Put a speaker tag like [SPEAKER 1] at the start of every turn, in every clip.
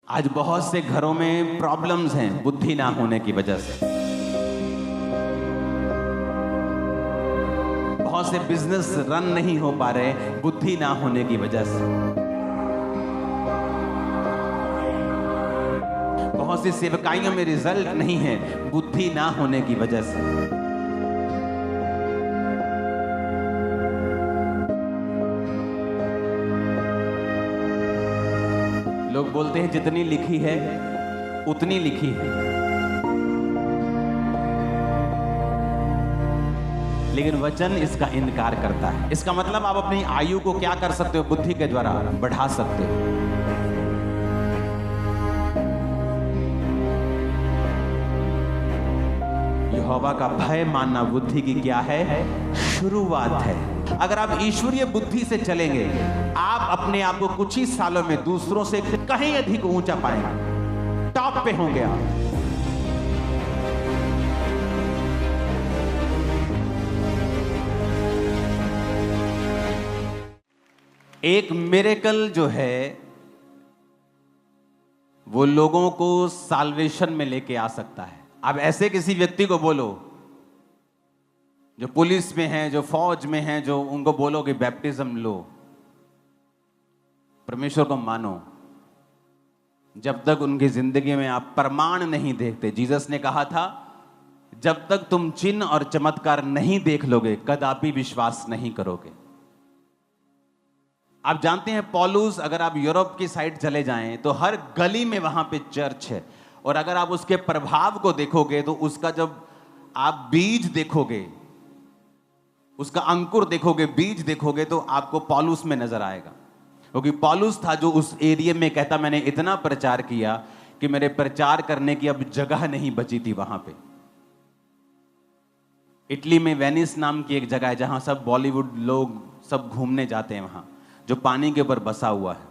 [SPEAKER 1] आज बहुत से घरों में प्रॉब्लम्स हैं बुद्धि ना होने की वजह से। बहुत से बिजनेस रन नहीं हो पा रहे बुद्धि ना होने की वजह से। बहुत सी सेवकाइयों में रिजल्ट नहीं है बुद्धि ना होने की वजह से। लोग बोलते हैं जितनी लिखी है उतनी लिखी है, लेकिन वचन इसका इनकार करता है। इसका मतलब आप अपनी आयु को क्या कर सकते हो? बुद्धि के द्वारा बढ़ा सकते हो। यहोवा का भय मानना बुद्धि की क्या है? शुरुआत है। अगर आप ईश्वरीय बुद्धि से चलेंगे, आप अपने आप को कुछ ही सालों में दूसरों से कहीं अधिक ऊंचा पाएंगे, टॉप पे होंगे आप। एक मिरेकल जो है वो लोगों को साल्वेशन में लेके आ सकता है। अब ऐसे किसी व्यक्ति को बोलो जो पुलिस में है, जो फौज में है, जो उनको बोलो कि बैप्टिज्म लो, परमेश्वर को मानो, जब तक उनकी जिंदगी में आप प्रमाण नहीं देखते। जीसस ने कहा था जब तक तुम चिन्ह और चमत्कार नहीं देख लोगे कदापि विश्वास नहीं करोगे। आप जानते हैं पौलुस, अगर आप यूरोप की साइड चले जाएं तो हर गली में वहां पे चर्च है, और अगर आप उसके प्रभाव को देखोगे तो उसका जब आप बीज देखोगे, उसका अंकुर देखोगे, बीज देखोगे, तो आपको पौलुस में नजर आएगा। क्योंकि पौलुस था जो उस एरिया में कहता मैंने इतना प्रचार किया कि मेरे प्रचार करने की अब जगह नहीं बची थी वहां पे। इटली में वेनिस नाम की एक जगह है जहां सब बॉलीवुड लोग सब घूमने जाते हैं, वहां जो पानी के ऊपर बसा हुआ है।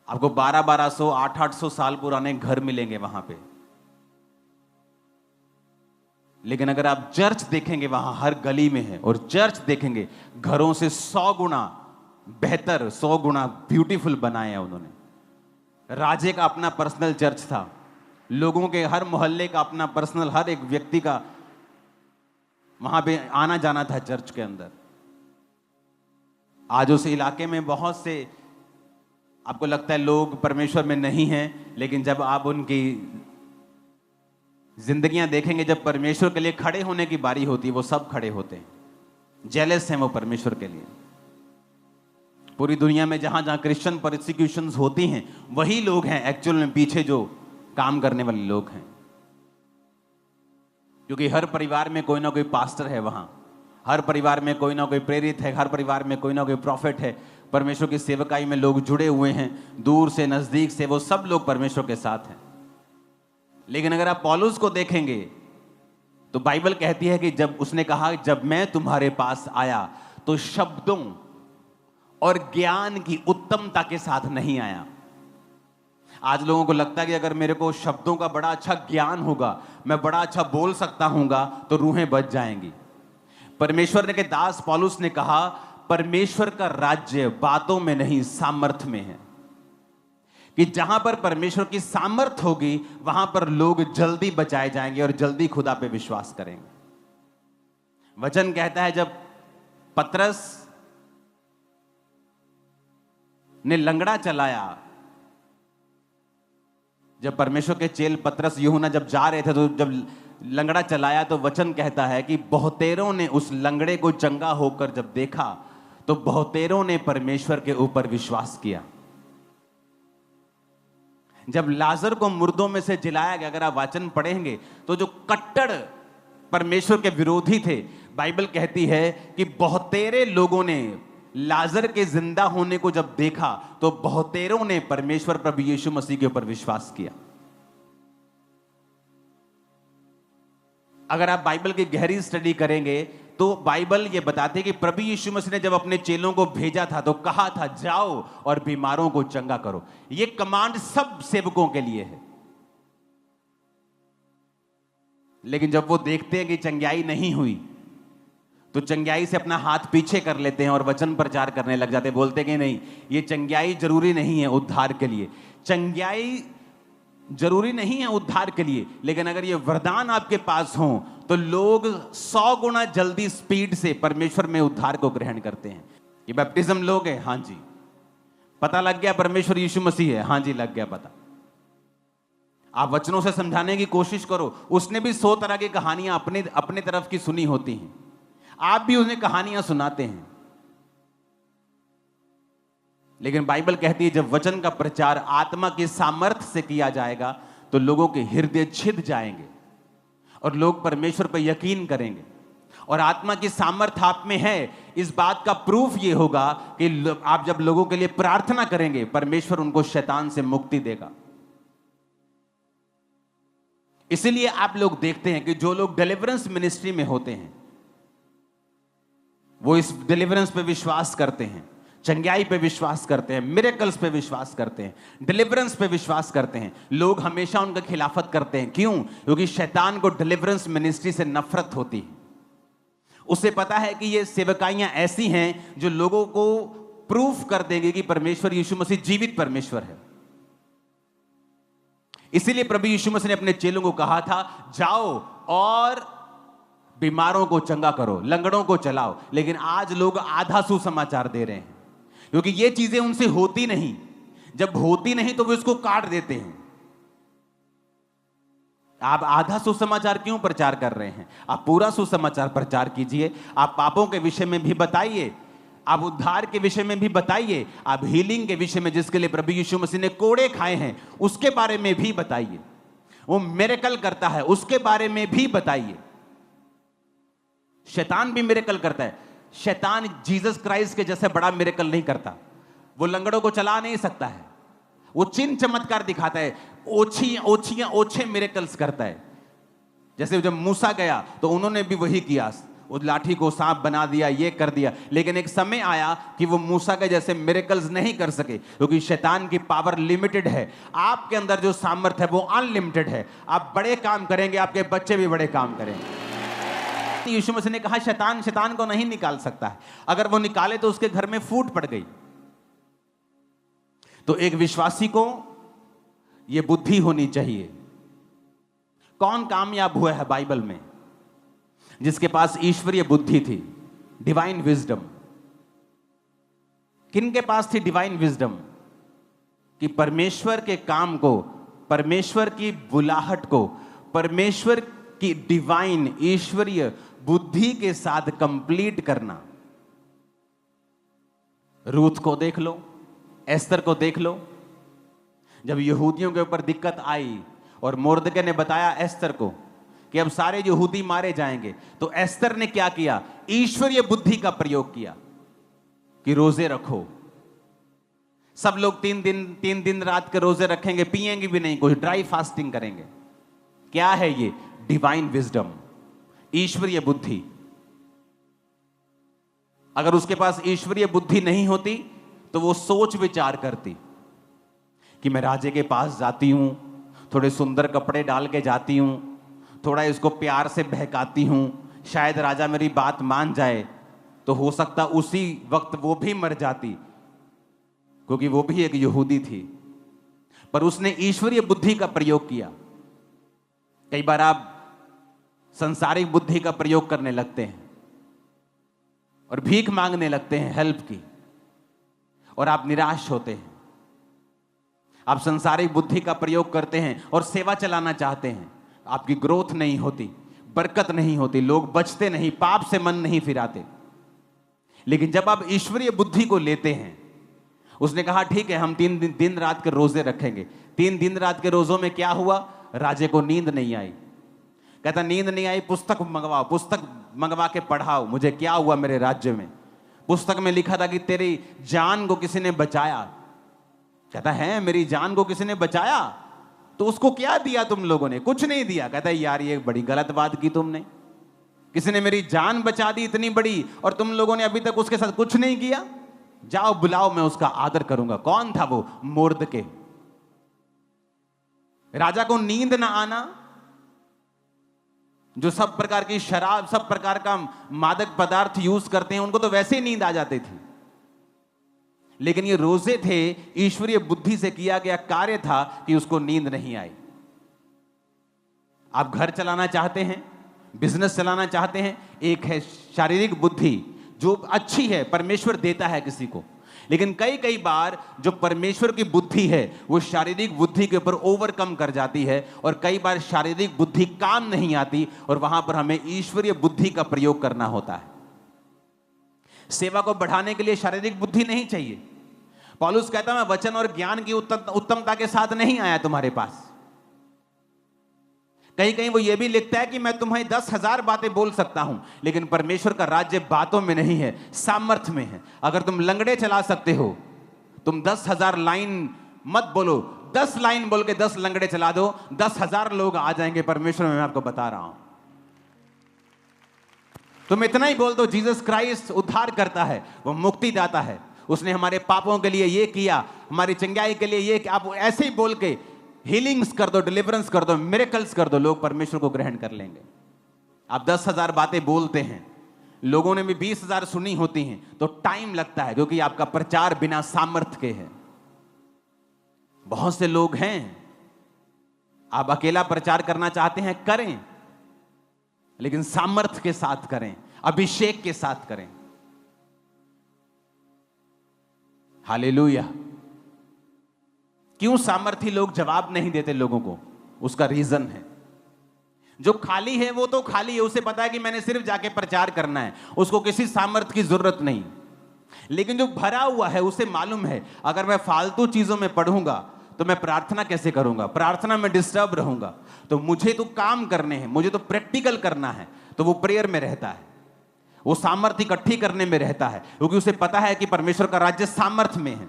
[SPEAKER 1] आपको 1200 800 साल पुराने घर मिलेंगे वहां पे, लेकिन अगर आप चर्च देखेंगे वहां हर गली में है, और चर्च देखेंगे घरों से 100 गुना बेहतर, 100 गुना ब्यूटीफुल बनाए हैं उन्होंने। राजे का अपना पर्सनल चर्च था, लोगों के हर मोहल्ले का अपना पर्सनल, हर एक व्यक्ति का वहां पे आना जाना था चर्च के अंदर। आज उस इलाके में बहुत से आपको लगता है लोग परमेश्वर में नहीं हैं, लेकिन जब आप उनकी जिंदगियां देखेंगे, जब परमेश्वर के लिए खड़े होने की बारी होती है, वो सब खड़े होते हैं। जेलस हैं वो परमेश्वर के लिए। पूरी दुनिया में जहां जहां क्रिश्चियन परसिक्यूशंस होती हैं, वही लोग हैं एक्चुअल में पीछे जो काम करने वाले लोग हैं। क्योंकि हर परिवार में कोई ना कोई पास्टर है वहां, हर परिवार में कोई ना कोई प्रेरित है, हर परिवार में कोई ना कोई प्रॉफिट है। परमेश्वर की सेवकाई में लोग जुड़े हुए हैं, दूर से नजदीक से, वो सब लोग परमेश्वर के साथ हैं। लेकिन अगर आप पौलुस को देखेंगे तो बाइबल कहती है कि जब उसने कहा जब मैं तुम्हारे पास आया तो शब्दों और ज्ञान की उत्तमता के साथ नहीं आया। आज लोगों को लगता है कि अगर मेरे को शब्दों का बड़ा अच्छा ज्ञान होगा, मैं बड़ा अच्छा बोल सकता हूंगा, तो रूहें बच जाएंगी। परमेश्वर ने के दास पौलुस ने कहा परमेश्वर का राज्य बातों में नहीं सामर्थ्य में है, कि जहां पर परमेश्वर की सामर्थ होगी वहां पर लोग जल्दी बचाए जाएंगे और जल्दी खुदा पे विश्वास करेंगे। वचन कहता है जब पतरस ने लंगड़ा चलाया, जब परमेश्वर के चेल पतरस यूहन्ना जब जा रहे थे तो जब लंगड़ा चलाया, तो वचन कहता है कि बहुतेरों ने उस लंगड़े को चंगा होकर जब देखा तो बहुतेरों ने परमेश्वर के ऊपर विश्वास किया। जब लाजर को मुर्दों में से जिलाया गया, अगर आप वचन पढ़ेंगे तो जो कट्टर परमेश्वर के विरोधी थे, बाइबल कहती है कि बहुतेरे लोगों ने लाजर के जिंदा होने को जब देखा तो बहुतेरों ने परमेश्वर प्रभु यीशु मसीह के ऊपर विश्वास किया। अगर आप बाइबल की गहरी स्टडी करेंगे तो बाइबल ये बताती है कि प्रभु यीशु मसीह ने जब अपने चेलों को भेजा था तो कहा था जाओ और बीमारों को चंगा करो। ये कमांड सब सेवकों के लिए है। लेकिन जब वो देखते हैं कि चंगाई नहीं हुई तो चंगाई से अपना हाथ पीछे कर लेते हैं और वचन प्रचार करने लग जाते हैं। बोलते कि नहीं, ये चंगाई जरूरी नहीं है उद्धार के लिए। चंगाई जरूरी नहीं है उद्धार के लिए, लेकिन अगर ये वरदान आपके पास हो तो लोग 100 गुना जल्दी स्पीड से परमेश्वर में उद्धार को ग्रहण करते हैं। ये बैप्टिज्म लोग हैं, हाँ जी। पता लग गया परमेश्वर यीशु मसीह है, हाँ जी लग गया पता। आप वचनों से समझाने की कोशिश करो। उसने भी 100 तरह की कहानियां अपने तरफ की सुनी होती हैं, आप भी उन्हें कहानियां सुनाते हैं। लेकिन बाइबल कहती है जब वचन का प्रचार आत्मा की सामर्थ्य से किया जाएगा तो लोगों के हृदय छिद जाएंगे और लोग परमेश्वर पर यकीन करेंगे। और आत्मा की सामर्थ्य आप में है, इस बात का प्रूफ यह होगा कि आप जब लोगों के लिए प्रार्थना करेंगे परमेश्वर उनको शैतान से मुक्ति देगा। इसीलिए आप लोग देखते हैं कि जो लोग डिलीवरेंस मिनिस्ट्री में होते हैं वो इस डिलीवरेंस पे विश्वास करते हैं, चंगाई पे विश्वास करते हैं, मिरेकल्स पे विश्वास करते हैं, डिलीवरेंस पे विश्वास करते हैं। लोग हमेशा उनका खिलाफत करते हैं। क्यों? क्योंकि शैतान को डिलीवरेंस मिनिस्ट्री से नफरत होती है। उसे पता है कि ये सेवकाइयां ऐसी हैं जो लोगों को प्रूफ कर देंगे कि परमेश्वर यीशु मसीह जीवित परमेश्वर है। इसीलिए प्रभु यीशु मसीह ने अपने चेलों को कहा था, जाओ और बीमारों को चंगा करो, लंगड़ों को चलाओ। लेकिन आज लोग आधा सुसमाचार दे रहे हैं, क्योंकि ये चीजें उनसे होती नहीं। जब होती नहीं तो वो इसको काट देते हैं। आप आधा सुसमाचार क्यों प्रचार कर रहे हैं? आप पूरा सुसमाचार प्रचार कीजिए। आप पापों के विषय में भी बताइए, आप उद्धार के विषय में भी बताइए, आप हीलिंग के विषय में जिसके लिए प्रभु यीशु मसीह ने कोड़े खाए हैं उसके बारे में भी बताइए। वो मिरेकल करता है उसके बारे में भी बताइए। शैतान भी मिरेकल करता है। शैतान जीसस क्राइस्ट के जैसे बड़ा मिरेकल नहीं करता। वो लंगड़ों को चला नहीं सकता है, वो चिन्ह चमत्कार दिखाता है, ओछे मिरेकल्स करता है। जैसे जब मूसा गया तो उन्होंने भी वही किया, उस लाठी को सांप बना दिया, ये कर दिया। लेकिन एक समय आया कि वो मूसा के जैसे मिरेकल्स नहीं कर सके, क्योंकि शैतान की पावर लिमिटेड है। आपके अंदर जो सामर्थ्य है वो अनलिमिटेड है। आप बड़े काम करेंगे, आपके बच्चे भी बड़े काम करेंगे। यीशु मसीह ने कहा शैतान को नहीं निकाल सकता है। अगर वो निकाले तो उसके घर में फूट पड़ गई। तो एक विश्वासी को यह बुद्धि होनी चाहिए। कौन कामयाब हुआ है बाइबल में जिसके पास ईश्वरीय बुद्धि थी, डिवाइन विजडम? किन के पास थी डिवाइन विजडम? कि परमेश्वर के काम को, परमेश्वर की बुलाहट को, परमेश्वर की डिवाइन ईश्वरीय बुद्धि के साथ कंप्लीट करना। रूथ को देख लो, एस्तर को देख लो। जब यहूदियों के ऊपर दिक्कत आई और मोर्दके ने बताया एस्तर को कि अब सारे यहूदी मारे जाएंगे, तो एस्तर ने क्या किया? ईश्वरीय बुद्धि का प्रयोग किया कि रोजे रखो। सब लोग 3 दिन रात के रोजे रखेंगे, पिएंगे भी नहीं, कुछ ड्राई फास्टिंग करेंगे। क्या है ये? डिवाइन विजडम, ईश्वरीय बुद्धि। अगर उसके पास ईश्वरीय बुद्धि नहीं होती तो वो सोच विचार करती कि मैं राजे के पास जाती हूं, थोड़े सुंदर कपड़े डाल के जाती हूं, थोड़ा इसको प्यार से बहकाती हूं, शायद राजा मेरी बात मान जाए। तो हो सकता उसी वक्त वो भी मर जाती, क्योंकि वो भी एक यहूदी थी। पर उसने ईश्वरीय बुद्धि का प्रयोग किया। कई बार आप संसारिक बुद्धि का प्रयोग करने लगते हैं और भीख मांगने लगते हैं हेल्प की, और आप निराश होते हैं। आप संसारिक बुद्धि का प्रयोग करते हैं और सेवा चलाना चाहते हैं, आपकी ग्रोथ नहीं होती, बरकत नहीं होती, लोग बचते नहीं, पाप से मन नहीं फिराते। लेकिन जब आप ईश्वरीय बुद्धि को लेते हैं, उसने कहा ठीक है हम 3 दिन रात के रोजे रखेंगे। 3 दिन रात के रोजों में क्या हुआ? राजे को नींद नहीं आई। कहता नींद नहीं आई, पुस्तक मंगवाओ, पुस्तक मंगवा के पढ़ाओ, मुझे क्या हुआ मेरे राज्य में। पुस्तक में लिखा था कि तेरी जान को किसी ने बचाया। कहता है मेरी जान को किसी ने बचाया? तो उसको क्या दिया तुम लोगों ने? कुछ नहीं दिया। कहता है यार ये बड़ी गलत बात की तुमने, किसी ने मेरी जान बचा दी इतनी बड़ी और तुम लोगों ने अभी तक उसके साथ कुछ नहीं किया। जाओ बुलाओ, मैं उसका आदर करूंगा। कौन था वो? मोर्दके। राजा को नींद ना आना जो सब प्रकार की शराब, सब प्रकार का मादक पदार्थ यूज करते हैं, उनको तो वैसे ही नींद आ जाती थी। लेकिन ये रोजे थे, ईश्वरीय बुद्धि से किया गया कार्य था कि उसको नींद नहीं आई। आप घर चलाना चाहते हैं, बिजनेस चलाना चाहते हैं, एक है शारीरिक बुद्धि जो अच्छी है, परमेश्वर देता है किसी को। लेकिन कई कई बार जो परमेश्वर की बुद्धि है वो शारीरिक बुद्धि के ऊपर ओवरकम कर जाती है, और कई बार शारीरिक बुद्धि काम नहीं आती, और वहां पर हमें ईश्वरीय बुद्धि का प्रयोग करना होता है। सेवा को बढ़ाने के लिए शारीरिक बुद्धि नहीं चाहिए। पौलुस कहता है, मैं वचन और ज्ञान की उत्तमता के साथ नहीं आया तुम्हारे पास। कहीं कहीं वो ये भी लिखता है कि मैं तुम्हें 10,000 बातें बोल सकता हूं, लेकिन परमेश्वर का राज्य बातों में नहीं है, सामर्थ्य में है। अगर तुम लंगड़े चला सकते हो, तुम 10,000 लाइन मत बोलो, 10 लाइन बोल के 10 लंगड़े चला दो, 10,000 लोग आ जाएंगे परमेश्वर में, मैं आपको बता रहा हूं। तुम इतना ही बोल दो, जीसस क्राइस्ट उद्धार करता है, वो मुक्ति दाता है, उसने हमारे पापों के लिए ये किया, हमारी चंगाई के लिए ये। आप ऐसे ही बोल के हीलिंग्स कर दो, डिलीवरेंस कर दो, मिरेकल्स कर दो, लोग परमेश्वर को ग्रहण कर लेंगे। आप 10,000 बातें बोलते हैं, लोगों ने भी 20,000 सुनी होती हैं, तो टाइम लगता है, क्योंकि आपका प्रचार बिना सामर्थ्य के है। बहुत से लोग हैं, आप अकेला प्रचार करना चाहते हैं, करें, लेकिन सामर्थ्य के साथ करें, अभिषेक के साथ करें। हालेलुया। क्यों सामर्थी लोग जवाब नहीं देते लोगों को? उसका रीजन है, जो खाली है वो तो खाली है, उसे पता है कि मैंने सिर्फ जाके प्रचार करना है, उसको किसी सामर्थ्य की जरूरत नहीं। लेकिन जो भरा हुआ है उसे मालूम है, अगर मैं फालतू चीजों में पढ़ूंगा तो मैं प्रार्थना कैसे करूंगा, प्रार्थना में डिस्टर्ब रहूंगा, तो मुझे तो काम करने हैं, मुझे तो प्रैक्टिकल करना है, तो वो प्रेयर में रहता है, वो सामर्थ्य इकट्ठी करने में रहता है, क्योंकि उसे पता है कि परमेश्वर का राज्य सामर्थ्य में है।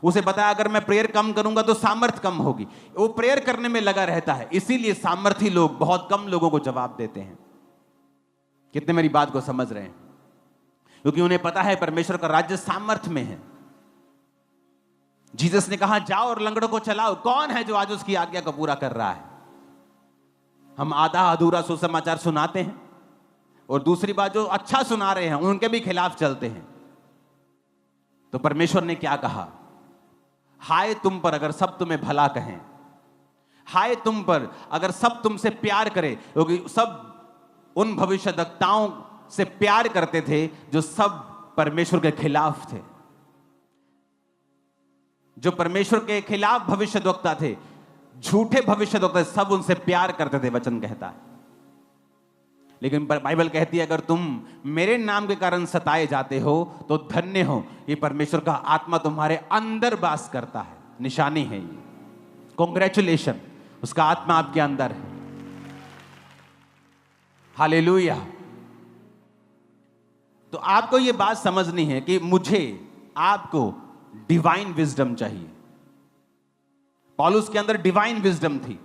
[SPEAKER 1] उसे पता है अगर मैं प्रेयर कम करूंगा तो सामर्थ्य कम होगी, वो प्रेयर करने में लगा रहता है। इसीलिए सामर्थी लोग बहुत कम लोगों को जवाब देते हैं। कितने मेरी बात को समझ रहे हैं? क्योंकि उन्हें पता है परमेश्वर का राज्य सामर्थ्य में है। जीसस ने कहा, जाओ और लंगड़ों को चलाओ। कौन है जो आज उसकी आज्ञा को पूरा कर रहा है? हम आधा अधूरा सुसमाचार सुनाते हैं, और दूसरी बात जो अच्छा सुना रहे हैं उनके भी खिलाफ चलते हैं। तो परमेश्वर ने क्या कहा? हाय तुम पर अगर सब तुम्हें भला कहें, हाय तुम पर अगर सब तुमसे प्यार करें, क्योंकि सब उन भविष्यद्वक्ताओं से प्यार करते थे जो सब परमेश्वर के खिलाफ थे, जो परमेश्वर के खिलाफ भविष्यद्वक्ता थे, झूठे भविष्यद्वक्ता, सब उनसे प्यार करते थे, वचन कहता है। लेकिन बाइबल कहती है अगर तुम मेरे नाम के कारण सताए जाते हो तो धन्य हो, ये परमेश्वर का आत्मा तुम्हारे अंदर वास करता है। निशानी है ये, कॉन्ग्रेचुलेशन, उसका आत्मा आपके अंदर है। हालेलुया। तो आपको ये बात समझनी है कि मुझे आपको डिवाइन विजडम चाहिए। पौलुस के अंदर डिवाइन विजडम थी,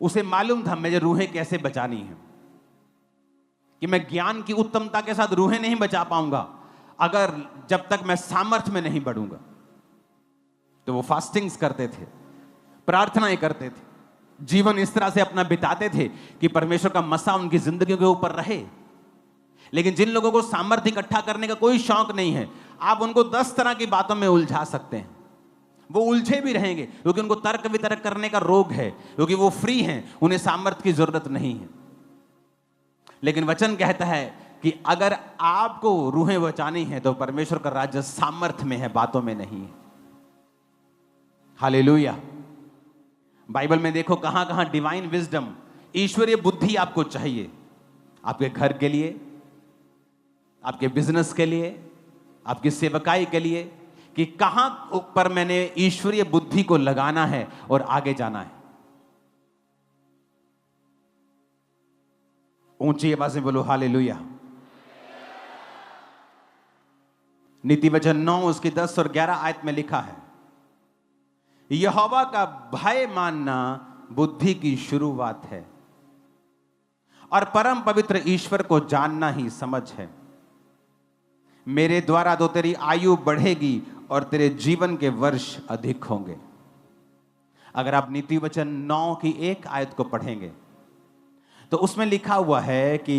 [SPEAKER 1] उसे मालूम था मुझे रूहें कैसे बचानी है, कि मैं ज्ञान की उत्तमता के साथ रूहें नहीं बचा पाऊंगा अगर जब तक मैं सामर्थ्य में नहीं बढ़ूंगा। तो वो फास्टिंग्स करते थे, प्रार्थनाएं करते थे, जीवन इस तरह से अपना बिताते थे कि परमेश्वर का मसा उनकी जिंदगी के ऊपर रहे। लेकिन जिन लोगों को सामर्थ्य इकट्ठा करने का कोई शौक नहीं है, आप उनको 10 तरह की बातों में उलझा सकते हैं, वो उलझे भी रहेंगे, क्योंकि उनको तर्क वितर्क करने का रोग है, क्योंकि वो फ्री हैं, उन्हें सामर्थ्य की जरूरत नहीं है। लेकिन वचन कहता है कि अगर आपको रूहें बचानी है तो परमेश्वर का राज्य सामर्थ्य में है, बातों में नहीं है। हालेलुया। बाइबल में देखो कहां कहां डिवाइन विजडम, ईश्वरीय बुद्धि आपको चाहिए, आपके घर के लिए, आपके बिजनेस के लिए, आपकी सेवकाई के लिए, कि कहां पर मैंने ईश्वरीय बुद्धि को लगाना है और आगे जाना है। ऊंची आवाज में बोलो हालेलुया। नीति वचन 9 उसकी 10 और 11 आयत में लिखा है, यहोवा का भय मानना बुद्धि की शुरुआत है और परम पवित्र ईश्वर को जानना ही समझ है। मेरे द्वारा तो तेरी आयु बढ़ेगी और तेरे जीवन के वर्ष अधिक होंगे। अगर आप नीति वचन 9 की एक आयत को पढ़ेंगे तो उसमें लिखा हुआ है कि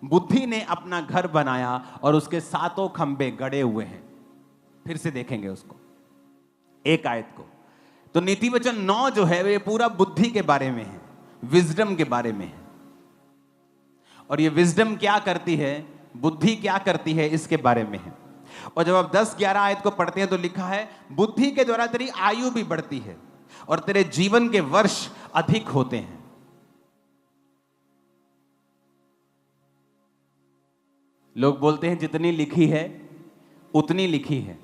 [SPEAKER 1] बुद्धि ने अपना घर बनाया और उसके सातों खंबे गड़े हुए हैं। फिर से देखेंगे उसको, एक आयत को। तो नीति वचन 9 जो है वे पूरा बुद्धि के बारे में है, विजडम के बारे में है। और ये विजडम क्या करती है, बुद्धि क्या करती है, इसके बारे में है। और जब आप 10-11 आयत को पढ़ते हैं तो लिखा है बुद्धि के द्वारा तेरी आयु भी बढ़ती है और तेरे जीवन के वर्ष अधिक होते हैं। लोग बोलते हैं जितनी लिखी है उतनी लिखी है।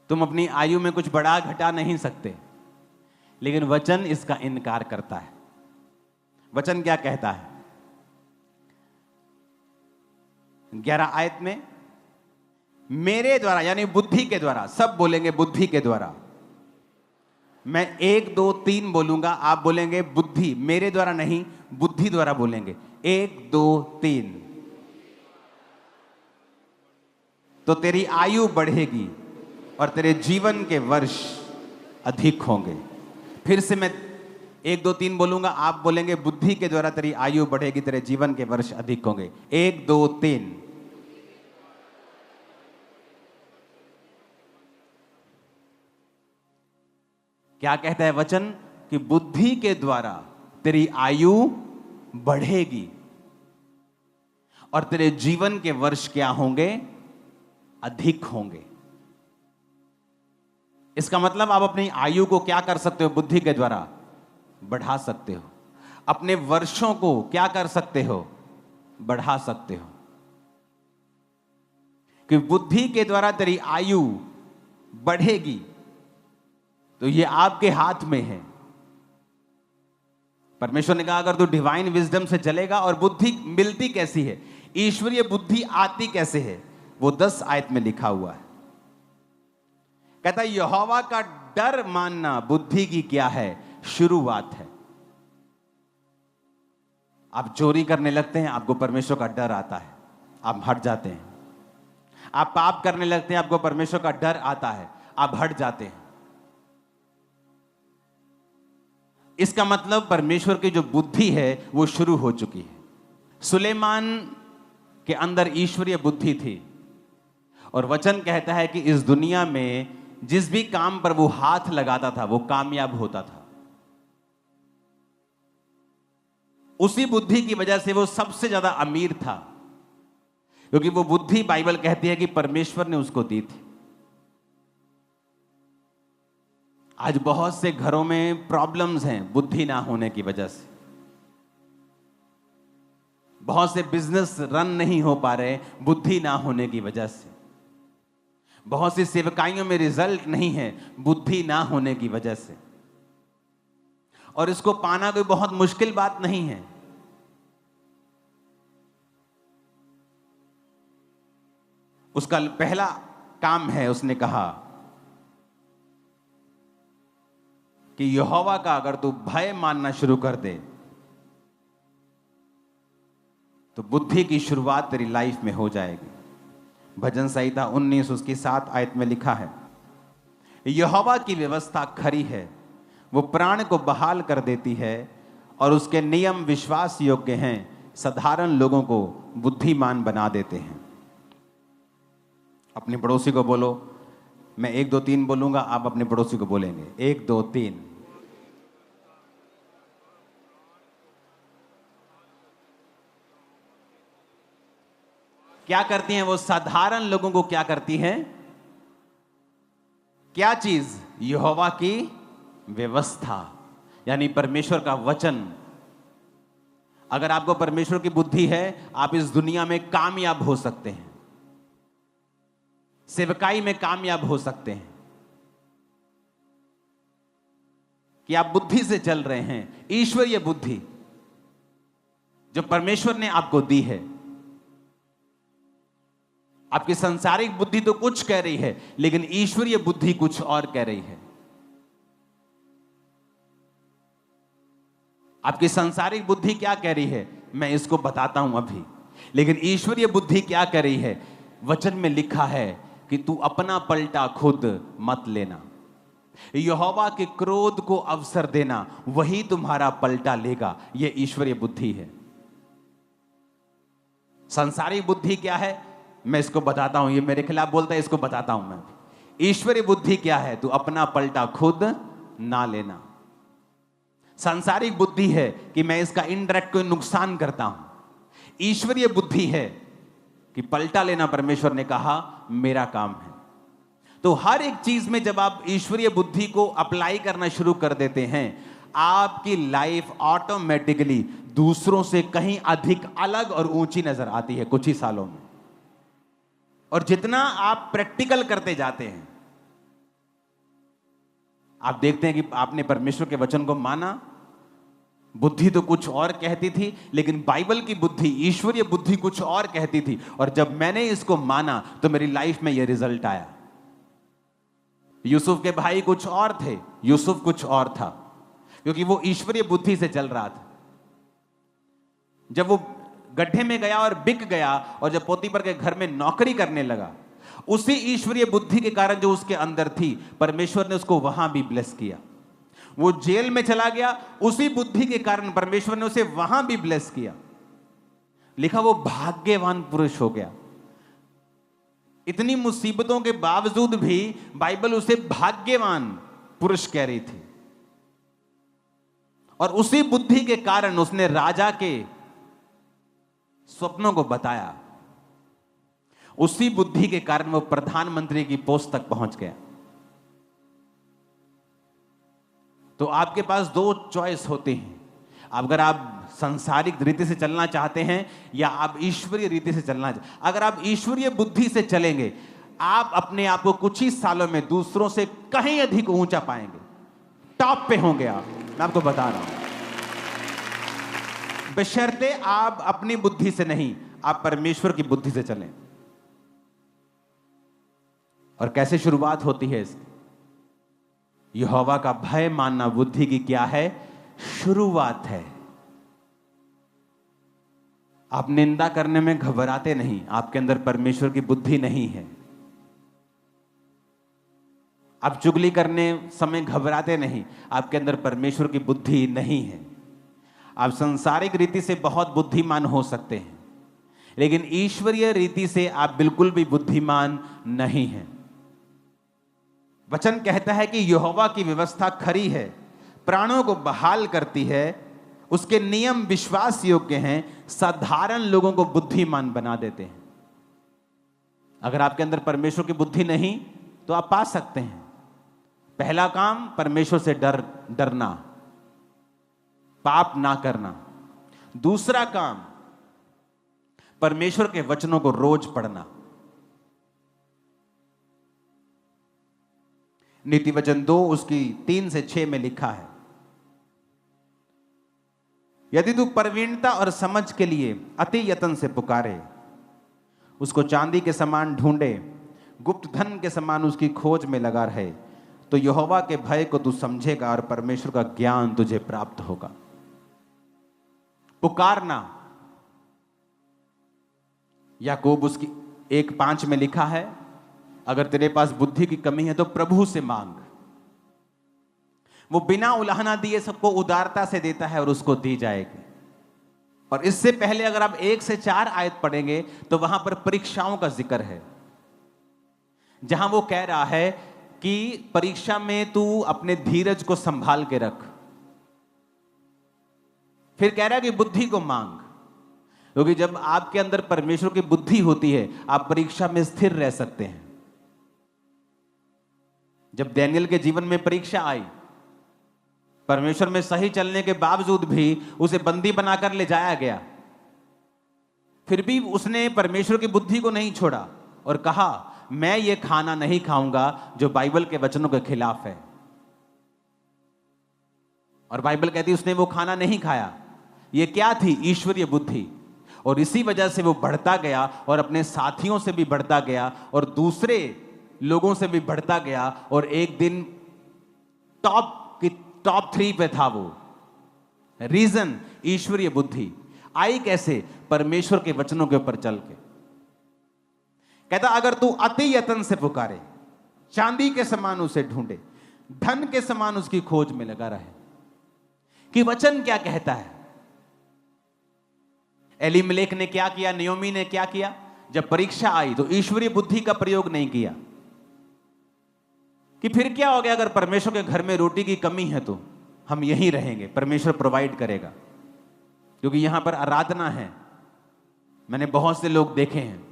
[SPEAKER 1] तुम अपनी आयु में कुछ बढ़ा घटा नहीं सकते, लेकिन वचन इसका इनकार करता है। वचन क्या कहता है 11 आयत में, मेरे द्वारा, यानी बुद्धि के द्वारा, सब बोलेंगे बुद्धि के द्वारा। मैं 1 2 3 बोलूंगा, आप बोलेंगे बुद्धि, मेरे द्वारा नहीं बुद्धि द्वारा बोलेंगे। 1 2 3। तो तेरी आयु बढ़ेगी और तेरे जीवन के वर्ष अधिक होंगे। फिर से मैं 1 2 3 बोलूंगा, आप बोलेंगे बुद्धि के द्वारा तेरी आयु बढ़ेगी, तेरे जीवन के वर्ष अधिक होंगे। 1 2 3। क्या कहता है वचन कि बुद्धि के द्वारा तेरी आयु बढ़ेगी और तेरे जीवन के वर्ष क्या होंगे, अधिक होंगे। इसका मतलब आप अपनी आयु को क्या कर सकते हो, बुद्धि के द्वारा बढ़ा सकते हो। अपने वर्षों को क्या कर सकते हो, बढ़ा सकते हो। कि बुद्धि के द्वारा तेरी आयु बढ़ेगी, तो ये आपके हाथ में है। परमेश्वर ने कहा अगर तू डिवाइन विजडम से चलेगा, और बुद्धि मिलती कैसी है, ईश्वरीय बुद्धि आती कैसे है, वो 10 आयत में लिखा हुआ है। कहता है यहोवा का डर मानना बुद्धि की क्या है, शुरुआत है। आप चोरी करने लगते हैं, आपको परमेश्वर का डर आता है, आप हट जाते हैं। आप पाप करने लगते हैं, आपको परमेश्वर का डर आता है, आप हट जाते हैं। इसका मतलब परमेश्वर की जो बुद्धि है वो शुरू हो चुकी है। सुलेमान के अंदर ईश्वरीय बुद्धि थी, और वचन कहता है कि इस दुनिया में जिस भी काम पर वो हाथ लगाता था वो कामयाब होता था। उसी बुद्धि की वजह से वो सबसे ज्यादा अमीर था, क्योंकि वो बुद्धि बाइबल कहती है कि परमेश्वर ने उसको दी थी। आज बहुत से घरों में प्रॉब्लम्स हैं बुद्धि ना होने की वजह से। बहुत से बिजनेस रन नहीं हो पा रहे बुद्धि ना होने की वजह से। बहुत सी सेवकाइयों में रिजल्ट नहीं है बुद्धि ना होने की वजह से। और इसको पाना कोई बहुत मुश्किल बात नहीं है। उसका पहला काम है, उसने कहा कि यहोवा का अगर तू भय मानना शुरू कर दे तो बुद्धि की शुरुआत तेरी लाइफ में हो जाएगी। भजन संहिता 19 उसकी 7 आयत में लिखा है, यहोवा की व्यवस्था खरी है, वो प्राण को बहाल कर देती है, और उसके नियम विश्वास योग्य हैं, साधारण लोगों को बुद्धिमान बना देते हैं। अपने पड़ोसी को बोलो, मैं 1 2 3 बोलूंगा, आप अपने पड़ोसी को बोलेंगे 1 2 3। क्या करती हैं वो साधारण लोगों को, क्या करती हैं, क्या चीज, यहोवा की व्यवस्था, यानी परमेश्वर का वचन। अगर आपको परमेश्वर की बुद्धि है, आप इस दुनिया में कामयाब हो सकते हैं, सेवकाई में कामयाब हो सकते हैं, कि आप बुद्धि से चल रहे हैं। ईश्वरीय बुद्धि जो परमेश्वर ने आपको दी है। आपकी सांसारिक बुद्धि तो कुछ कह रही है, लेकिन ईश्वरीय बुद्धि कुछ और कह रही है। आपकी सांसारिक बुद्धि क्या कह रही है, मैं इसको बताता हूं अभी। लेकिन ईश्वरीय बुद्धि क्या कह रही है, वचन में लिखा है कि तू अपना पलटा खुद मत लेना। यहोवा के क्रोध को अवसर देना, वही तुम्हारा पलटा लेगा। यह ईश्वरीय बुद्धि है। सांसारिक बुद्धि क्या है, मैं इसको बताता हूं। ये मेरे खिलाफ बोलता है, इसको बताता हूं मैं। ईश्वरीय बुद्धि क्या है? तू अपना पलटा खुद ना लेना। सांसारिक बुद्धि है कि मैं इसका इनडायरेक्ट कोई नुकसान करता हूं। ईश्वरीय बुद्धि है कि पलटा लेना, परमेश्वर ने कहा मेरा काम है। तो हर एक चीज में जब आप ईश्वरीय बुद्धि को अप्लाई करना शुरू कर देते हैं, आपकी लाइफ ऑटोमेटिकली दूसरों से कहीं अधिक अलग और ऊंची नजर आती है कुछ ही सालों में। और जितना आप प्रैक्टिकल करते जाते हैं, आप देखते हैं कि आपने परमेश्वर के वचन को माना। बुद्धि तो कुछ और कहती थी, लेकिन बाइबल की बुद्धि, ईश्वरीय बुद्धि कुछ और कहती थी। और जब मैंने इसको माना तो मेरी लाइफ में यह रिजल्ट आया। यूसुफ के भाई कुछ और थे, यूसुफ कुछ और था, क्योंकि वो ईश्वरीय बुद्धि से चल रहा था। जब वो गड्ढे में गया और बिक गया, और जब पोतीफर के घर में नौकरी करने लगा, उसी ईश्वरीय बुद्धि के कारण जो उसके अंदर थी, परमेश्वर ने उसको वहां भी ब्लेस किया। वो जेल में चला गया, उसी बुद्धि के कारण परमेश्वर ने उसे वहां भी ब्लेस किया। लिखा वो भाग्यवान पुरुष हो गया। इतनी मुसीबतों के बावजूद भी बाइबल उसे भाग्यवान पुरुष कह रही थी। और उसी बुद्धि के कारण उसने राजा के स्वप्नों को बताया। उसी बुद्धि के कारण वो प्रधानमंत्री की पोस्ट तक पहुंच गया। तो आपके पास दो चॉइस होती हैं। अगर आप सांसारिक रीति से चलना चाहते हैं या आप ईश्वरीय रीति से चलना चाहते हैं। अगर आप ईश्वरीय बुद्धि से चलेंगे, आप अपने आप को कुछ ही सालों में दूसरों से कहीं अधिक ऊंचा पाएंगे, टॉप पे होंगे आप। मैं आपको बता रहा हूं, बशर्ते आप अपनी बुद्धि से नहीं, आप परमेश्वर की बुद्धि से चलें। और कैसे शुरुआत होती है इसकी? यहोवा का भय मानना बुद्धि की क्या है? शुरुआत है। आप निंदा करने में घबराते नहीं, आपके अंदर परमेश्वर की बुद्धि नहीं है। आप चुगली करने समय घबराते नहीं, आपके अंदर परमेश्वर की बुद्धि नहीं है। आप सांसारिक रीति से बहुत बुद्धिमान हो सकते हैं, लेकिन ईश्वरीय रीति से आप बिल्कुल भी बुद्धिमान नहीं हैं। वचन कहता है कि यहोवा की व्यवस्था खरी है, प्राणों को बहाल करती है, उसके नियम विश्वास योग्य हैं, साधारण लोगों को बुद्धिमान बना देते हैं। अगर आपके अंदर परमेश्वर की बुद्धि नहीं तो आप पा सकते हैं। पहला काम, परमेश्वर से डरना, पाप ना करना। दूसरा काम, परमेश्वर के वचनों को रोज पढ़ना। नीति वचन 2 उसकी 3 से 6 में लिखा है, यदि तू प्रवीणता और समझ के लिए अति यत्न से पुकारे, उसको चांदी के समान ढूंढे, गुप्त धन के समान उसकी खोज में लगा रहे, तो यहोवा के भय को तू समझेगा और परमेश्वर का ज्ञान तुझे प्राप्त होगा। पुकारना, याकूब उसकी 1:5 में लिखा है, अगर तेरे पास बुद्धि की कमी है तो प्रभु से मांग, वो बिना उलाहना दिए सबको उदारता से देता है और उसको दी जाएगी। और इससे पहले अगर आप 1 से 4 आयत पढ़ेंगे तो वहां पर परीक्षाओं का जिक्र है, जहां वो कह रहा है कि परीक्षा में तू अपने धीरज को संभाल के रख। फिर कह रहा है कि बुद्धि को मांग, क्योंकि जब आपके अंदर परमेश्वर की बुद्धि होती है आप परीक्षा में स्थिर रह सकते हैं। जब दानियेल के जीवन में परीक्षा आई, परमेश्वर में सही चलने के बावजूद भी उसे बंदी बनाकर ले जाया गया, फिर भी उसने परमेश्वर की बुद्धि को नहीं छोड़ा और कहा मैं ये खाना नहीं खाऊंगा जो बाइबल के वचनों के खिलाफ है। और बाइबल कहती है उसने वो खाना नहीं खाया। ये क्या थी? ईश्वरीय बुद्धि। और इसी वजह से वो बढ़ता गया और अपने साथियों से भी बढ़ता गया और दूसरे लोगों से भी बढ़ता गया, और एक दिन टॉप 3 पे था वो। रीजन, ईश्वरीय बुद्धि आई कैसे? परमेश्वर के वचनों के ऊपर चल के। कहता अगर तू अति यत्न से पुकारे, चांदी के समान उसे ढूंढे, धन के समान उसकी खोज में लगा रहे कि वचन क्या कहता है। एलीमेलेक ने क्या किया, नयोमी ने क्या किया? जब परीक्षा आई तो ईश्वरीय बुद्धि का प्रयोग नहीं किया कि फिर क्या हो गया, अगर परमेश्वर के घर में रोटी की कमी है तो हम यहीं रहेंगे, परमेश्वर प्रोवाइड करेगा, क्योंकि यहां पर आराधना है। मैंने बहुत से लोग देखे हैं,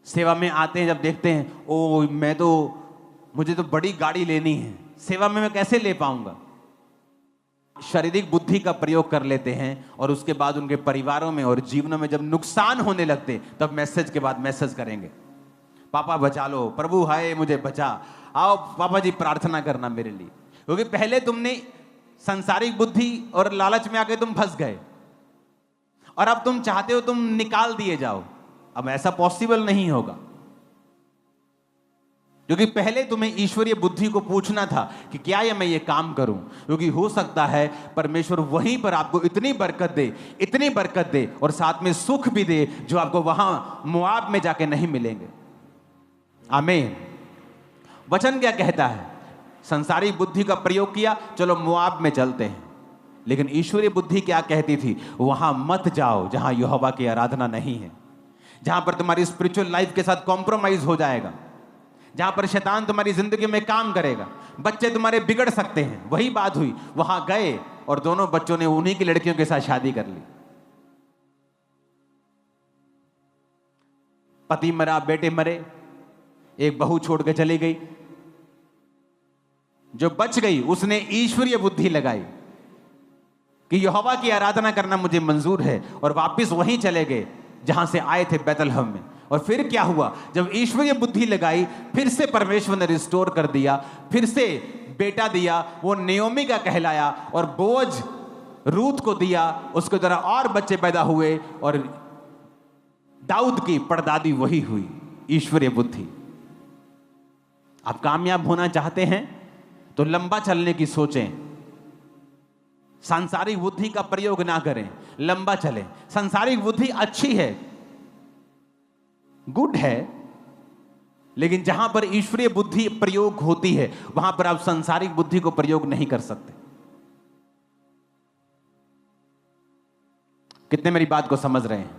[SPEAKER 1] सेवा में आते हैं, जब देखते हैं ओ मुझे तो बड़ी गाड़ी लेनी है, सेवा में मैं कैसे ले पाऊंगा? शारीरिक बुद्धि का प्रयोग कर लेते हैं और उसके बाद उनके परिवारों में और जीवनों में जब नुकसान होने लगते तब मैसेज के बाद मैसेज करेंगे, पापा बचा लो, प्रभु हाय मुझे बचा, आओ पापा जी प्रार्थना करना मेरे लिए। क्योंकि पहले तुमने सांसारिक बुद्धि और लालच में आके तुम फंस गए और अब तुम चाहते हो तुम निकाल दिए जाओ। अब ऐसा पॉसिबल नहीं होगा, क्योंकि पहले तुम्हें ईश्वरीय बुद्धि को पूछना था कि क्या मैं ये काम करूं, क्योंकि हो सकता है परमेश्वर वहीं पर आपको इतनी बरकत दे और साथ में सुख भी दे जो आपको वहां मोआब में जाके नहीं मिलेंगे। आमीन। वचन क्या कहता है? संसारिक बुद्धि का प्रयोग किया, चलो मोआब में चलते हैं, लेकिन ईश्वरीय बुद्धि क्या कहती थी? वहां मत जाओ जहां यहोवा की आराधना नहीं है, जहां पर तुम्हारी स्पिरिचुअल लाइफ के साथ कॉम्प्रोमाइज हो जाएगा, जहां पर शैतान तुम्हारी जिंदगी में काम करेगा, बच्चे तुम्हारे बिगड़ सकते हैं। वही बात हुई, वहां गए और दोनों बच्चों ने उन्हीं की लड़कियों के साथ शादी कर ली। पति मरा, बेटे मरे, एक बहू छोड़ के चली गई। जो बच गई उसने ईश्वरीय बुद्धि लगाई कि यहोवा की आराधना करना मुझे मंजूर है, और वापस वहीं चले गए जहां से आए थे, बैतलहम में। और फिर क्या हुआ? जब ईश्वरीय बुद्धि लगाई, फिर से परमेश्वर ने रिस्टोर कर दिया, फिर से बेटा दिया, वो नयोमी का कहलाया, और बोझ रूत को दिया, उसके द्वारा और बच्चे पैदा हुए, और दाऊद की परदादी वही हुई, ईश्वरीय बुद्धि। आप कामयाब होना चाहते हैं तो लंबा चलने की सोचें, सांसारिक बुद्धि का प्रयोग ना करें, लंबा चलें। सांसारिक बुद्धि अच्छी है, गुड है, लेकिन जहां पर ईश्वरीय बुद्धि प्रयोग होती है वहां पर आप सांसारिक बुद्धि को प्रयोग नहीं कर सकते। कितने मेरी बात को समझ रहे हैं?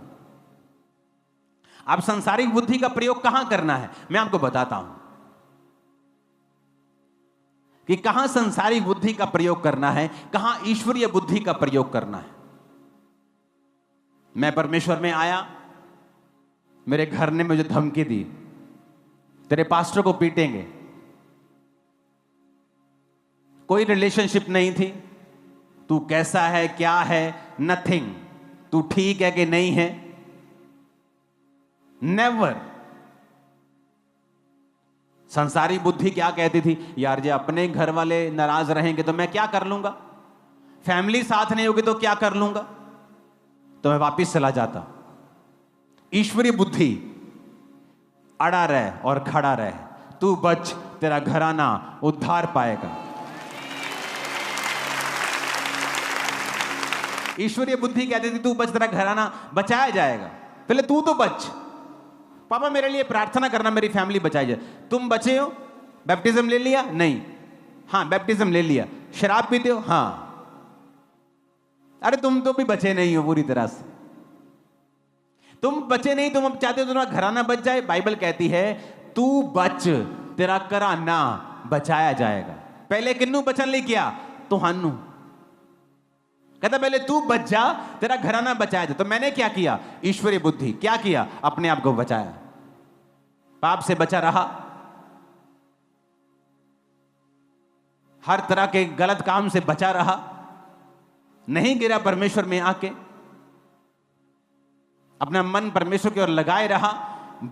[SPEAKER 1] आप सांसारिक बुद्धि का प्रयोग कहां करना है, मैं आपको बताता हूं कि कहां सांसारिक बुद्धि का प्रयोग करना है, कहां ईश्वरीय बुद्धि का प्रयोग करना है। मैं परमेश्वर में आया, मेरे घर ने मुझे धमकी दी, तेरे पास्टर को पीटेंगे। कोई रिलेशनशिप नहीं थी, तू कैसा है, क्या है, नथिंग, तू ठीक है कि नहीं है, नेवर। सांसारिक बुद्धि क्या कहती थी? यार जे अपने घर वाले नाराज रहेंगे तो मैं क्या कर लूंगा, फैमिली साथ नहीं होगी तो क्या कर लूंगा, तो मैं वापिस चला जाता। ईश्वरीय बुद्धि अड़ा रहे और खड़ा रहे, तू बच, तेरा घराना उद्धार पाएगा। ईश्वरीय बुद्धि कहती थी तू बच, तेरा घराना बचाया जाएगा, पहले तू तो बच। पापा मेरे लिए प्रार्थना करना, मेरी फैमिली बचाई जाए। तुम बचे हो? बैप्टिज्म ले लिया? नहीं। हाँ बैप्टिज्म ले लिया। शराब पीते हो? हाँ। अरे तुम तो भी बचे नहीं हो पूरी तरह से, तुम बचे नहीं, तुम अब चाहते हो तुम्हारा घराना बच जाए। बाइबल कहती है तू बच, तेरा घराना बचाया जाएगा। पहले किन्नू बचन ले किया? तुहानू। कहता पहले तू बच जा, तेरा घराना बचाया जाए। तो मैंने क्या किया? ईश्वरीय बुद्धि क्या किया? अपने आप को बचाया, पाप से बचा रहा, हर तरह के गलत काम से बचा रहा, नहीं गिरा परमेश्वर में आके, अपना मन परमेश्वर की ओर लगाए रहा,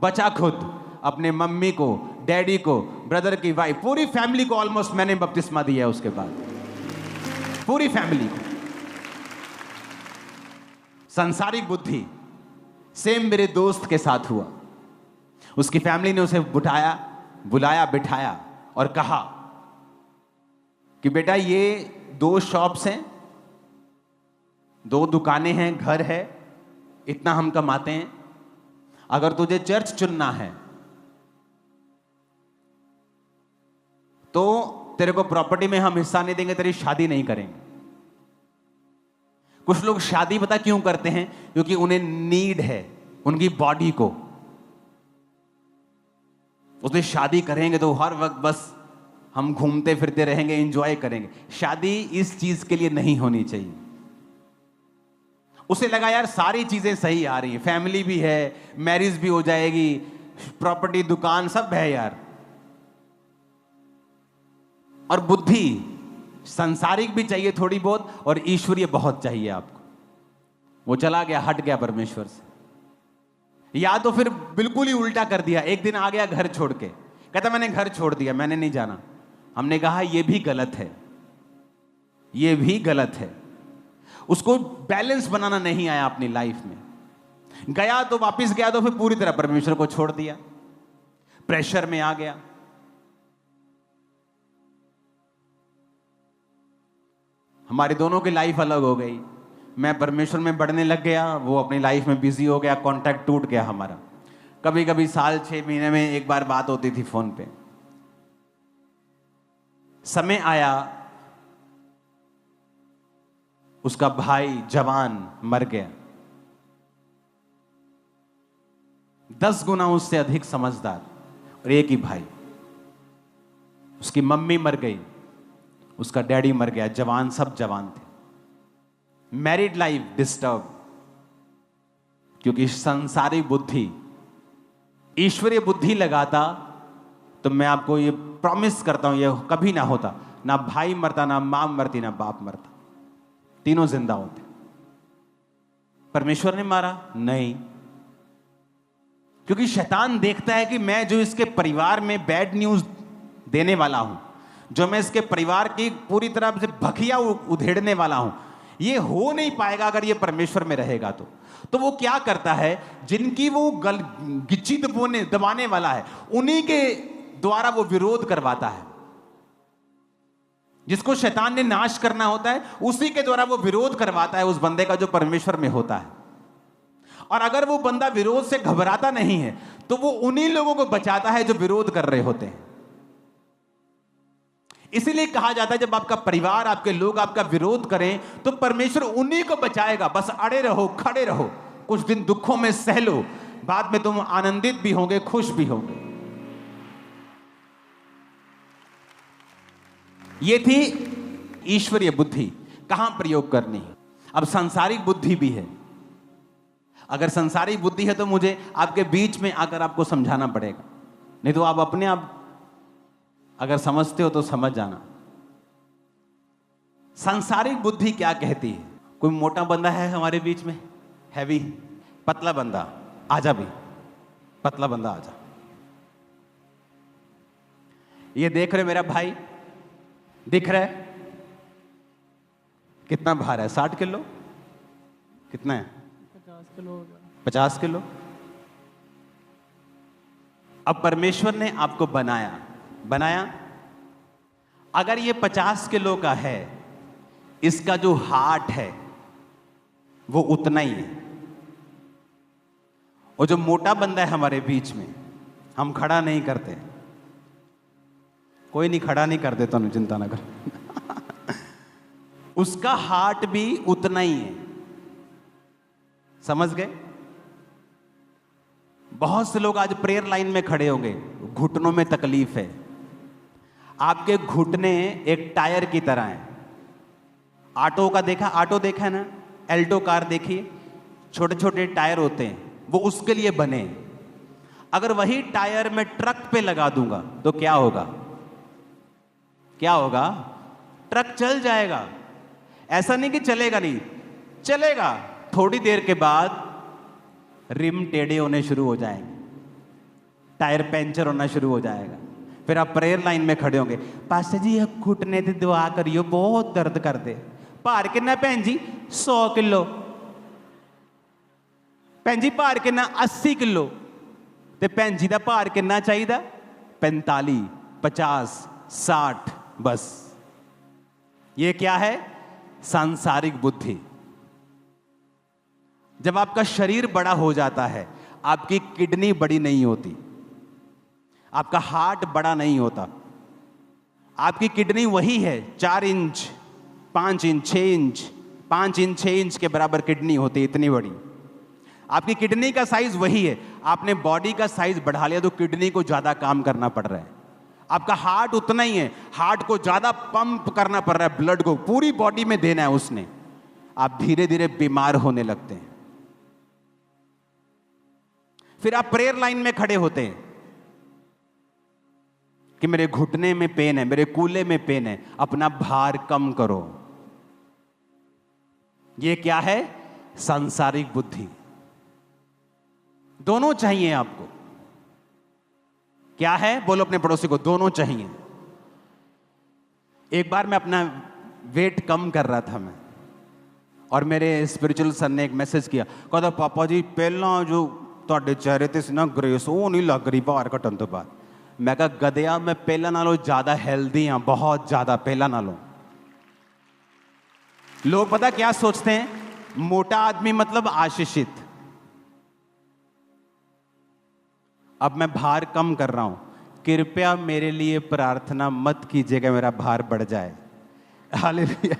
[SPEAKER 1] बचा खुद, अपने मम्मी को, डैडी को, ब्रदर की वाइफ, पूरी फैमिली को ऑलमोस्ट मैंने बपतिस्मा दिया। उसके बाद पूरी फैमिली को। सांसारिक बुद्धि सेम मेरे दोस्त के साथ हुआ। उसकी फैमिली ने उसे बुलाया बिठाया और कहा कि बेटा ये 2 शॉप्स हैं, 2 दुकानें हैं, घर है, इतना हम कमाते हैं, अगर तुझे चर्च चुनना है तो तेरे को प्रॉपर्टी में हम हिस्सा नहीं देंगे, तेरी शादी नहीं करेंगे। कुछ लोग शादी पता क्यों करते हैं? क्योंकि उन्हें नीड है उनकी बॉडी को। उसने शादी करेंगे तो हर वक्त बस हम घूमते फिरते रहेंगे, एंजॉय करेंगे। शादी इस चीज के लिए नहीं होनी चाहिए। उसे लगा यार सारी चीजें सही आ रही हैं, फैमिली भी है, मैरिज भी हो जाएगी, प्रॉपर्टी, दुकान सब है यार। और बुद्धि सांसारिक भी चाहिए थोड़ी बहुत, और ईश्वरीय बहुत चाहिए आपको। वो चला गया, हट गया परमेश्वर से। या तो फिर बिल्कुल ही उल्टा कर दिया, एक दिन आ गया घर छोड़ के, कहता मैंने घर छोड़ दिया, मैंने नहीं जाना। हमने कहा यह भी गलत है, यह भी गलत है। उसको बैलेंस बनाना नहीं आया अपनी लाइफ में। गया तो वापस गया तो फिर पूरी तरह परमेश्वर को छोड़ दिया, प्रेशर में आ गया। हमारी दोनों की लाइफ अलग हो गई। मैं परमेश्वर में बढ़ने लग गया, वो अपनी लाइफ में बिजी हो गया, कांटेक्ट टूट गया हमारा। कभी कभी साल 6 महीने में एक बार बात होती थी फोन पे। समय आया, उसका भाई जवान मर गया, 10 गुना उससे अधिक समझदार, और एक ही भाई। उसकी मम्मी मर गई, उसका डैडी मर गया, जवान, सब जवान थे। मैरिड लाइफ डिस्टर्ब, क्योंकि संसारिक बुद्धि, ईश्वरीय बुद्धि लगाता तो मैं आपको ये प्रॉमिस करता हूं ये कभी ना होता। ना भाई मरता, ना मां मरती, ना बाप मरता, तीनों जिंदा होते। परमेश्वर ने मारा? नहीं, क्योंकि शैतान देखता है कि मैं जो इसके परिवार में बैड न्यूज देने वाला हूं, जो मैं इसके परिवार की पूरी तरह से भखिया उधेड़ने वाला हूं, ये हो नहीं पाएगा अगर ये परमेश्वर में रहेगा। तो वो क्या करता है, जिनकी वो गिच्ची दबाने वाला है उन्हीं के द्वारा वो विरोध करवाता है। जिसको शैतान ने नाश करना होता है उसी के द्वारा वो विरोध करवाता है उस बंदे का जो परमेश्वर में होता है। और अगर वो बंदा विरोध से घबराता नहीं है तो वो उन्हीं लोगों को बचाता है जो विरोध कर रहे होते हैं। इसीलिए कहा जाता है जब आपका परिवार, आपके लोग आपका विरोध करें तो परमेश्वर उन्हीं को बचाएगा। बस अड़े रहो, खड़े रहो, कुछ दिन दुखों में सह लो, बाद में तुम आनंदित भी होंगे, खुश भी होंगे। ये थी ईश्वरीय बुद्धि, कहां प्रयोग करनी। अब सांसारिक बुद्धि भी है। अगर सांसारिक बुद्धि है तो मुझे आपके बीच में आकर आपको समझाना पड़ेगा, नहीं तो आप अपने आप अगर समझते हो तो समझ जाना। सांसारिक बुद्धि क्या कहती है? कोई मोटा बंदा है हमारे बीच में, हैवी, पतला बंदा, आजा भी, पतला बंदा आजा। ये देख रहे मेरा भाई, दिख रहा है कितना भार है? 60 किलो? कितना है?
[SPEAKER 2] 50 किलो हो गया।
[SPEAKER 1] 50 किलो। अब परमेश्वर ने आपको बनाया, अगर ये 50 किलो का है, इसका जो हार्ट है वो उतना ही है। और जो मोटा बंदा है हमारे बीच में, हम खड़ा नहीं करते, कोई नहीं खड़ा नहीं कर देता, चिंता ना कर उसका हार्ट भी उतना ही है। समझ गए? बहुत से लोग आज प्रेयर लाइन में खड़े होंगे, घुटनों में तकलीफ है। आपके घुटने एक टायर की तरह हैं। ऑटो का ऑटो देखा है ना, एल्टो कार देखिए, छोटे छोटे टायर होते हैं, वो उसके लिए बने। अगर वही टायर मैं ट्रक पे लगा दूंगा तो क्या होगा? क्या होगा? ट्रक चल जाएगा। ऐसा नहीं कि चलेगा नहीं, चलेगा। थोड़ी देर के बाद रिम टेढ़े होने शुरू हो जाएंगे, टायर पंचर होना शुरू हो जाएगा। फिर आप प्रेयर लाइन में खड़े होंगे, पास्टर जी घुटने ते दुआ करियो, बहुत दर्द कर दे। भार कितना भैन जी? 100 किलो। भैन जी भार कितना? 80 किलो। ते भैन जी का भार कितना चाहिए? 45, 50, 60। बस ये क्या है? सांसारिक बुद्धि। जब आपका शरीर बड़ा हो जाता है, आपकी किडनी बड़ी नहीं होती, आपका हार्ट बड़ा नहीं होता, आपकी किडनी वही है, 4 inch 5 inch 6 inch 5 inch 6 inch के बराबर किडनी होती है, इतनी बड़ी। आपकी किडनी का साइज वही है, आपने बॉडी का साइज बढ़ा लिया तो किडनी को ज्यादा काम करना पड़ रहा है। आपका हार्ट उतना ही है, हार्ट को ज्यादा पंप करना पड़ रहा है, ब्लड को पूरी बॉडी में देना है उसने। आप धीरे धीरे बीमार होने लगते हैं। फिर आप प्रेयर लाइन में खड़े होते हैं कि मेरे घुटने में पेन है, मेरे कूल्हे में पेन है, अपना भार कम करो। ये क्या है? सांसारिक बुद्धि। दोनों चाहिए आपको। क्या है? बोलो अपने पड़ोसी को, दोनों चाहिए। एक बार मैं अपना वेट कम कर रहा था मैं, और मेरे स्पिरिचुअल सर ने एक मैसेज किया, कहता पापा जी पहला जो ਤੁਹਾਡੇ चेहरे ਤੇ ਸੀ ਨਾ ग्रेस ਉਹ नहीं लग रही भार घटन तो बाद। मैं कहा गधया, मैं पहला नालों ज्यादा हेल्दी हाँ, बहुत ज्यादा पहला नालों। लोग पता क्या सोचते हैं? मोटा आदमी मतलब आशीषित। अब मैं भार कम कर रहा हूं, कृपया मेरे लिए प्रार्थना मत कीजिएगा मेरा भार बढ़ जाए। हालेलुया।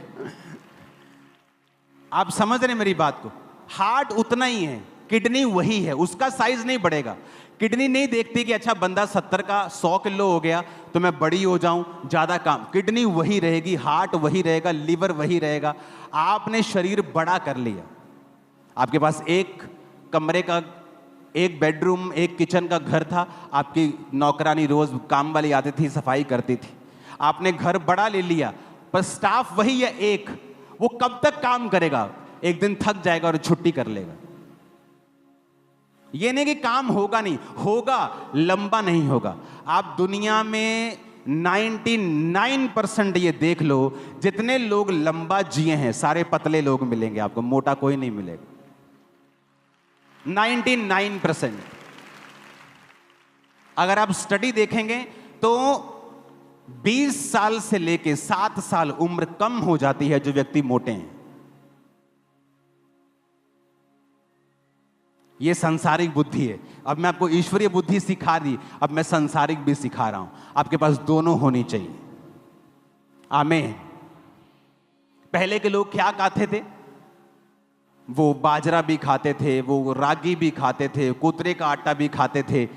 [SPEAKER 1] आप समझ रहे मेरी बात को? हार्ट उतना ही है, किडनी वही है, उसका साइज नहीं बढ़ेगा। किडनी नहीं देखती कि अच्छा बंदा 70 का 100 किलो हो गया तो मैं बड़ी हो जाऊं, ज्यादा काम। किडनी वही रहेगी, हार्ट वही रहेगा, लीवर वही रहेगा। आपने शरीर बड़ा कर लिया। आपके पास एक कमरे का, एक बेडरूम, एक किचन का घर था, आपकी नौकरानी रोज काम वाली आती थी, सफाई करती थी। आपने घर बड़ा ले लिया, पर स्टाफ वही है एक। वो कब तक काम करेगा? एक दिन थक जाएगा और छुट्टी कर लेगा। ये नहीं कि काम होगा नहीं, होगा, लंबा नहीं होगा। आप दुनिया में 99% ये देख लो, जितने लोग लंबा जिए हैं सारे पतले लोग मिलेंगे आपको, मोटा कोई नहीं मिलेगा। 99%। अगर आप स्टडी देखेंगे तो 20 साल से लेके 7 साल उम्र कम हो जाती है जो व्यक्ति मोटे हैं। ये सांसारिक बुद्धि है। अब मैं आपको ईश्वरीय बुद्धि सिखा दी, अब मैं सांसारिक भी सिखा रहा हूं। आपके पास दोनों होनी चाहिए। आमीन। पहले के लोग क्या खाते थे? वो बाजरा भी खाते थे, वो रागी भी खाते थे, कुतरे का आटा भी खाते थे,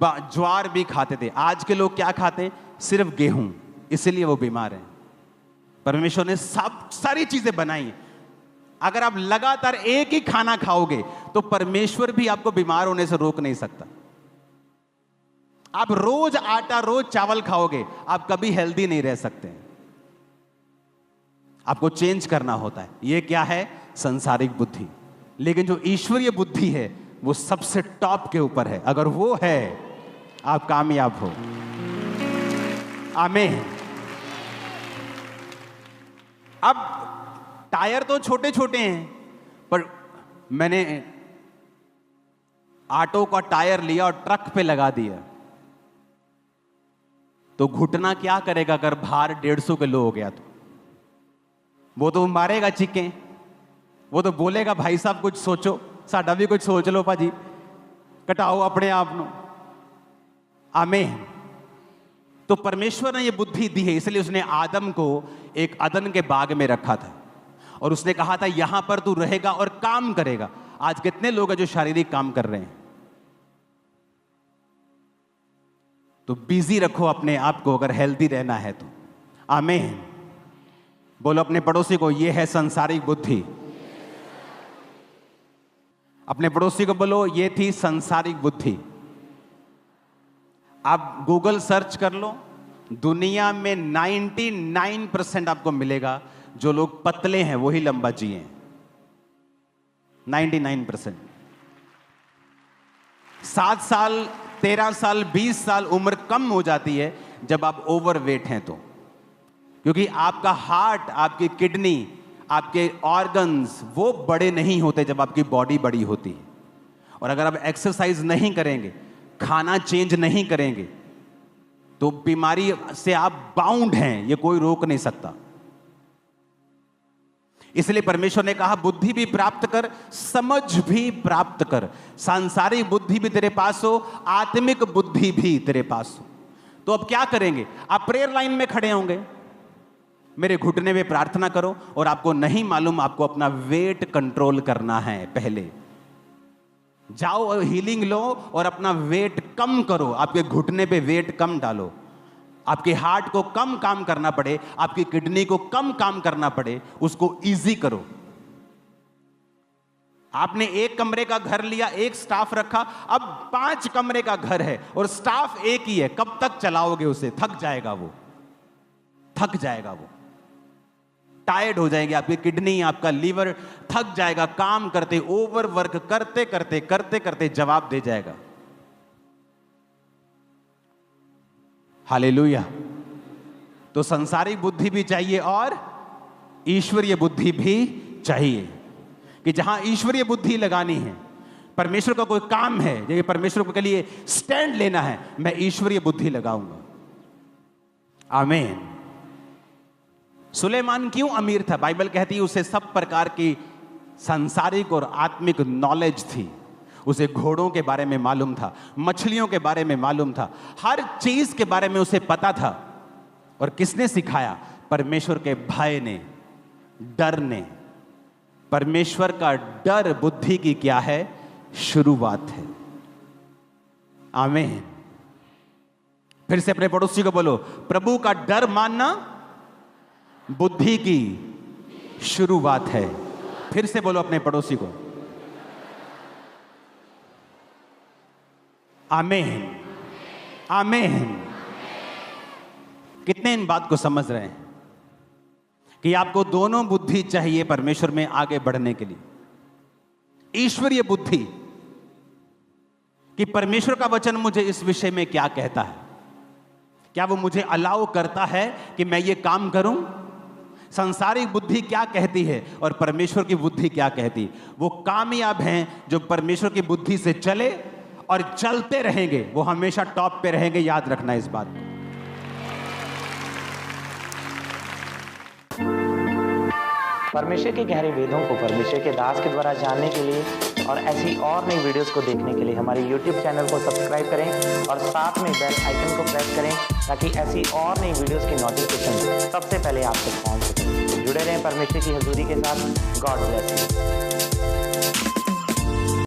[SPEAKER 1] ज्वार भी खाते थे। आज के लोग क्या खाते? सिर्फ गेहूं। इसलिए वो बीमार हैं। परमेश्वर ने सारी चीजें बनाई। अगर आप लगातार एक ही खाना खाओगे तो परमेश्वर भी आपको बीमार होने से रोक नहीं सकता। आप रोज आटा, रोज चावल खाओगे, आप कभी हेल्दी नहीं रह सकते। आपको चेंज करना होता है। यह क्या है? सांसारिक बुद्धि। लेकिन जो ईश्वरीय बुद्धि है वो सबसे टॉप के ऊपर है। अगर वो है, आप कामयाब हो। आमीन। अब टायर तो छोटे छोटे हैं, पर मैंने ऑटो का टायर लिया और ट्रक पे लगा दिया, तो घुटना क्या करेगा अगर भार 150 किलो हो गया? तो वो तो मारेगा चिक्के, वो तो बोलेगा भाई साहब कुछ सोचो, साडा भी कुछ सोच लो भाजी, कटाओ अपने आप नो। आमीन। तो परमेश्वर ने ये बुद्धि दी है, इसलिए उसने आदम को एक अदन के बाग में रखा था और उसने कहा था यहां पर तू रहेगा और काम करेगा। आज कितने लोग हैं जो शारीरिक काम कर रहे हैं? तो बिजी रखो अपने आप को अगर हेल्दी रहना है तो। आमीन। बोलो अपने पड़ोसी को, यह है सांसारिक बुद्धि। अपने पड़ोसी को बोलो, ये थी सांसारिक बुद्धि। आप गूगल सर्च कर लो, दुनिया में 99% आपको मिलेगा जो लोग पतले हैं वही लंबा जिए हैं। 99%। 7 साल 13 साल 20 साल उम्र कम हो जाती है जब आप ओवरवेट हैं तो, क्योंकि आपका हार्ट, आपकी किडनी, आपके ऑर्गन्स वो बड़े नहीं होते जब आपकी बॉडी बड़ी होती है। और अगर आप एक्सरसाइज नहीं करेंगे, खाना चेंज नहीं करेंगे, तो बीमारी से आप बाउंड हैं, ये कोई रोक नहीं सकता। इसलिए परमेश्वर ने कहा बुद्धि भी प्राप्त कर, समझ भी प्राप्त कर। सांसारिक बुद्धि भी तेरे पास हो, आत्मिक बुद्धि भी तेरे पास हो। तो अब क्या करेंगे? आप प्रेयर लाइन में खड़े होंगे, मेरे घुटने में प्रार्थना करो, और आपको नहीं मालूम आपको अपना वेट कंट्रोल करना है। पहले जाओ और हीलिंग लो और अपना वेट कम करो, आपके घुटने पे वेट कम डालो, आपके हार्ट को कम काम करना पड़े, आपकी किडनी को कम काम करना पड़े, उसको इजी करो। आपने एक कमरे का घर लिया, एक स्टाफ रखा, अब 5 कमरे का घर है और स्टाफ एक ही है, कब तक चलाओगे उसे? थक जाएगा वो, थक जाएगा वो, टायर्ड हो जाएंगे, आपकी किडनी, आपका लीवर थक जाएगा काम करते, ओवर वर्क करते करते करते करते जवाब दे जाएगा। हालेलुया। तो संसारिक बुद्धि भी चाहिए और ईश्वरीय बुद्धि भी चाहिए, कि जहां ईश्वरीय बुद्धि लगानी है, परमेश्वर का कोई काम है, जैसे परमेश्वर के लिए स्टैंड लेना है, मैं ईश्वरीय बुद्धि लगाऊंगा। आमीन। सुलेमान क्यों अमीर था? बाइबल कहती है उसे सब प्रकार की सांसारिक और आत्मिक नॉलेज थी। उसे घोड़ों के बारे में मालूम था, मछलियों के बारे में मालूम था, हर चीज के बारे में उसे पता था। और किसने सिखाया? परमेश्वर के भय ने, डर ने। परमेश्वर का डर बुद्धि की क्या है? शुरुआत है। आमीन। फिर से अपने पड़ोसी को बोलो, प्रभु का डर मानना बुद्धि की शुरुआत है। फिर से बोलो अपने पड़ोसी को। आमीन, आमीन। कितने इन बात को समझ रहे हैं कि आपको दोनों बुद्धि चाहिए परमेश्वर में आगे बढ़ने के लिए? ईश्वरीय बुद्धि कि परमेश्वर का वचन मुझे इस विषय में क्या कहता है, क्या वो मुझे अलाउ करता है कि मैं ये काम करूं? संसारिक बुद्धि क्या कहती है और परमेश्वर की बुद्धि क्या कहती? वो कामयाब हैं जो परमेश्वर की बुद्धि से चले और चलते रहेंगे, वो हमेशा टॉप पे रहेंगे। याद रखना इस बात को।
[SPEAKER 2] परमेश्वर के गहरे वेदों को परमेश्वर के दास के द्वारा जानने के लिए और ऐसी और नई वीडियोस को देखने के लिए हमारे YouTube चैनल को सब्सक्राइब करें और साथ में बेल आइकन को प्रेस करें, ताकि ऐसी और नई वीडियोस की नोटिफिकेशन सबसे पहले आप तक पहुंच सके। जुड़े रहें परमेश्वर की हजूरी के साथ। God bless you.